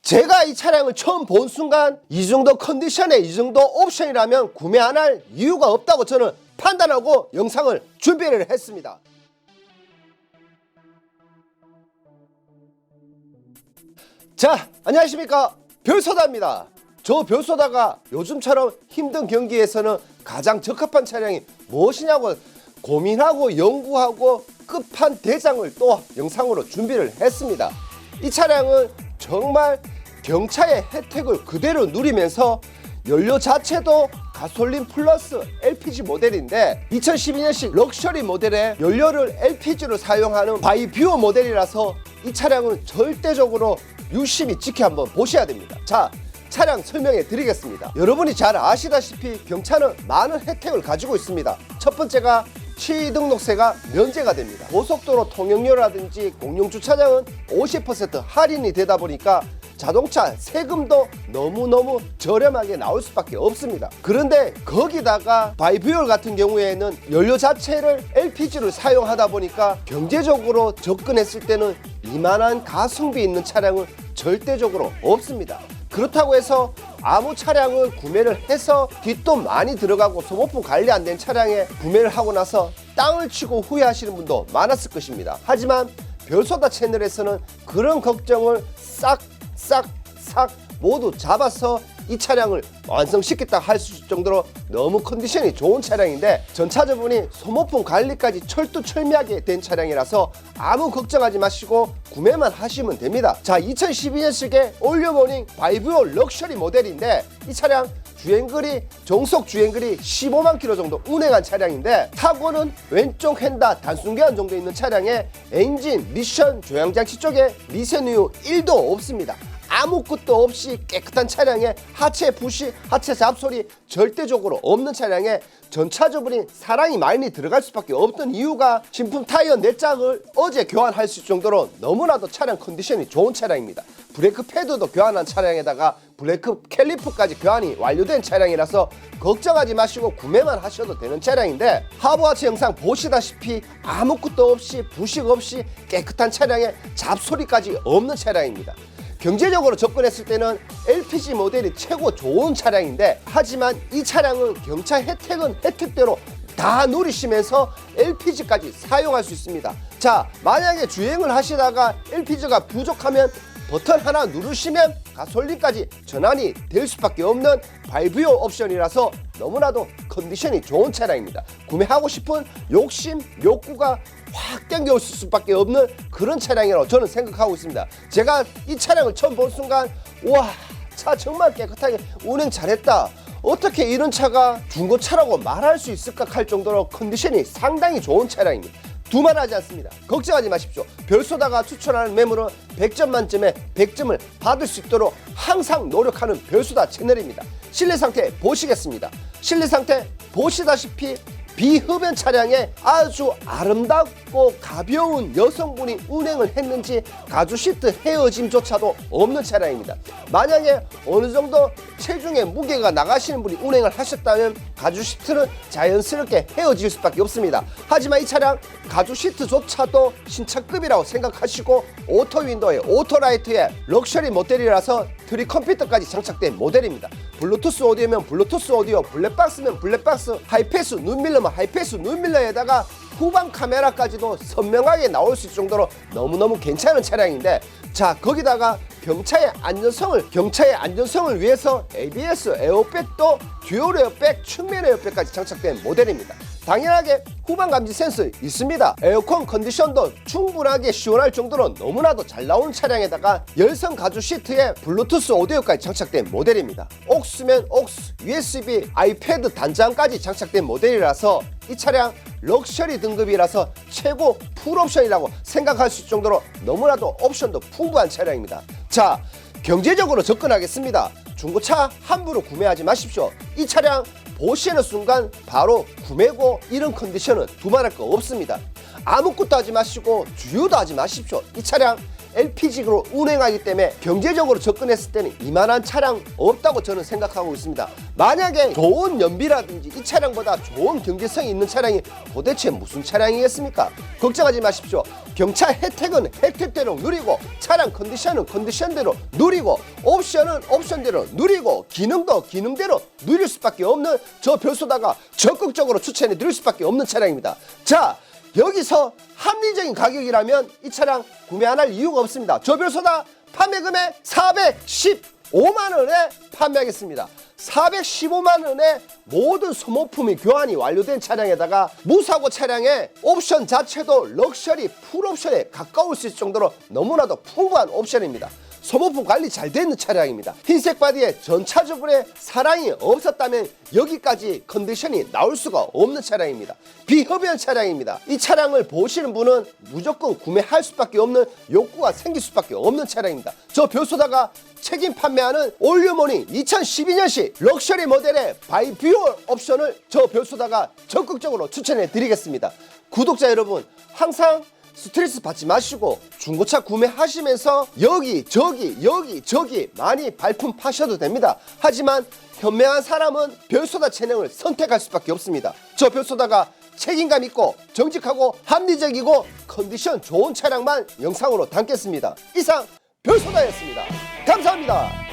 제가 이 차량을 처음 본 순간 이 정도 컨디션에 이 정도 옵션이라면 구매 안 할 이유가 없다고 저는 판단하고 영상을 준비를 했습니다. 자, 안녕하십니까, 별소다입니다. 저 별소다가 요즘처럼 힘든 경기에서는 가장 적합한 차량이 무엇이냐고 고민하고 연구하고 끝판대장을 또 영상으로 준비를 했습니다. 이 차량은 정말 경차의 혜택을 그대로 누리면서 연료 자체도 가솔린 플러스 LPG 모델인데 2012년식 럭셔리 모델의 연료를 LPG로 사용하는 바이뷰어 모델이라서 이 차량은 절대적으로 유심히 지켜 한번 보셔야 됩니다. 자, 차량 설명해 드리겠습니다. 여러분이 잘 아시다시피 경차는 많은 혜택을 가지고 있습니다. 첫 번째가 취등록세가 면제가 됩니다. 고속도로 통행료라든지 공용주차장은 50% 할인이 되다 보니까 자동차 세금도 너무너무 저렴하게 나올 수밖에 없습니다. 그런데 거기다가 바이뷰어 같은 경우에는 연료 자체를 LPG를 사용하다 보니까 경제적으로 접근했을 때는 이만한 가성비 있는 차량은 절대적으로 없습니다. 그렇다고 해서 아무 차량을 구매를 해서 뒷돈 많이 들어가고 소모품 관리 안 된 차량에 구매를 하고 나서 땅을 치고 후회하시는 분도 많았을 것입니다. 하지만 별소다 채널에서는 그런 걱정을 싹 모두 잡아서 이 차량을 완성시켰다 할 수 있을 정도로 너무 컨디션이 좋은 차량인데 전차주분이 소모품 관리까지 철두철미하게 된 차량이라서 아무 걱정하지 마시고 구매만 하시면 됩니다. 자, 2012년식의 올류모닝 바이브어 럭셔리 모델인데 이 차량 주행거리, 정속 주행거리 15만 킬로 정도 운행한 차량인데 타고는 왼쪽 휀다 단순교환 정도 있는 차량에 엔진, 미션, 조향장치 쪽에 미세누유 1도 없습니다. 아무것도 없이 깨끗한 차량에 하체 부시, 하체 잡소리 절대적으로 없는 차량에 전차주분이 사랑이 많이 들어갈 수밖에 없던 이유가 신품 타이어 4짝을 어제 교환할 수 있을 정도로 너무나도 차량 컨디션이 좋은 차량입니다. 브레이크 패드도 교환한 차량에다가 브레이크 캘리퍼까지 교환이 완료된 차량이라서 걱정하지 마시고 구매만 하셔도 되는 차량인데 하부하체 영상 보시다시피 아무것도 없이 부식 없이 깨끗한 차량에 잡소리까지 없는 차량입니다. 경제적으로 접근했을 때는 LPG 모델이 최고 좋은 차량인데 하지만 이 차량은 경차 혜택은 혜택대로 다 누리시면서 LPG까지 사용할 수 있습니다. 자, 만약에 주행을 하시다가 LPG가 부족하면 버튼 하나 누르시면 가솔린까지 전환이 될 수밖에 없는 바이브어 옵션이라서 너무나도 컨디션이 좋은 차량입니다. 구매하고 싶은 욕심, 욕구가 확 땡겨올 수밖에 없는 그런 차량이라고 저는 생각하고 있습니다. 제가 이 차량을 처음 본 순간 와, 차 정말 깨끗하게 운행 잘했다. 어떻게 이런 차가 중고차라고 말할 수 있을까 할 정도로 컨디션이 상당히 좋은 차량입니다. 두말하지 않습니다. 걱정하지 마십시오. 별소다가 추천하는 매물은 100점 만점에 100점을 받을 수 있도록 항상 노력하는 별소다 채널입니다. 실내 상태 보시겠습니다. 실내 상태 보시다시피 비흡연 차량에 아주 아름답고 가벼운 여성분이 운행을 했는지 가죽 시트 헤어짐조차도 없는 차량입니다. 만약에 어느 정도 체중의 무게가 나가시는 분이 운행을 하셨다면 가죽 시트는 자연스럽게 헤어질 수밖에 없습니다. 하지만 이 차량 가죽 시트조차도 신차급이라고 생각하시고 오토 윈도에 오토 라이트에 럭셔리 모델이라서 트리 컴퓨터까지 장착된 모델입니다. 블루투스 오디오면 블루투스 오디오, 블랙박스면 블랙박스, 하이패스 눈밀러면 하이패스 눈밀러에다가 후방 카메라까지도 선명하게 나올 수 있을 정도로 너무너무 괜찮은 차량인데 자, 거기다가 경차의 안전성을 위해서 ABS 에어백도 듀얼 에어백, 측면 에어백까지 장착된 모델입니다. 당연하게 후방 감지 센서 있습니다. 에어컨 컨디션도 충분하게 시원할 정도로 너무나도 잘 나오는 차량에다가 열선 가죽 시트에 블루투스 오디오까지 장착된 모델입니다. 옥스면 옥스, USB, 아이패드 단장까지 장착된 모델이라서 이 차량 럭셔리 등급이라서 최고 풀옵션이라고 생각할 수 있을 정도로 너무나도 옵션도 풍부한 차량입니다. 자, 경제적으로 접근하겠습니다. 중고차 함부로 구매하지 마십시오. 이 차량 보시는 순간 바로 구매고 이런 컨디션은 두말할 거 없습니다. 아무것도 하지 마시고 주유도 하지 마십시오. 이 차량 LPG로 운행하기 때문에 경제적으로 접근했을 때는 이만한 차량 없다고 저는 생각하고 있습니다. 만약에 좋은 연비라든지 이 차량보다 좋은 경제성이 있는 차량이 도대체 무슨 차량이겠습니까? 걱정하지 마십시오. 경차 혜택은 혜택대로 누리고 차량 컨디션은 컨디션대로 누리고 옵션은 옵션대로 누리고 기능도 기능대로 누릴 수밖에 없는 저 별소다가 적극적으로 추천해 드릴 수밖에 없는 차량입니다. 자, 여기서 합리적인 가격이라면 이 차량 구매 안 할 이유가 없습니다. 저 별소다 판매 금액 415만 원에 판매하겠습니다. 415만 원에 모든 소모품이 교환이 완료된 차량에다가 무사고 차량의 옵션 자체도 럭셔리 풀옵션에 가까울 수 있을 정도로 너무나도 풍부한 옵션입니다. 소모품 관리 잘 되는 차량입니다. 흰색 바디에 전차적으로 사랑이 없었다면 여기까지 컨디션이 나올 수가 없는 차량입니다. 비흡연 차량입니다. 이 차량을 보시는 분은 무조건 구매할 수밖에 없는 욕구가 생길 수밖에 없는 차량입니다. 저 별소다가 책임 판매하는 올유모닝 2012년식 럭셔리 모델의 바이뷰얼 옵션을 저 별소다가 적극적으로 추천해 드리겠습니다. 구독자 여러분, 항상 스트레스 받지 마시고 중고차 구매하시면서 여기 저기 많이 발품 파셔도 됩니다. 하지만 현명한 사람은 별소다 차량을 선택할 수밖에 없습니다. 저 별소다가 책임감 있고 정직하고 합리적이고 컨디션 좋은 차량만 영상으로 담겠습니다. 이상 별소다였습니다. 감사합니다.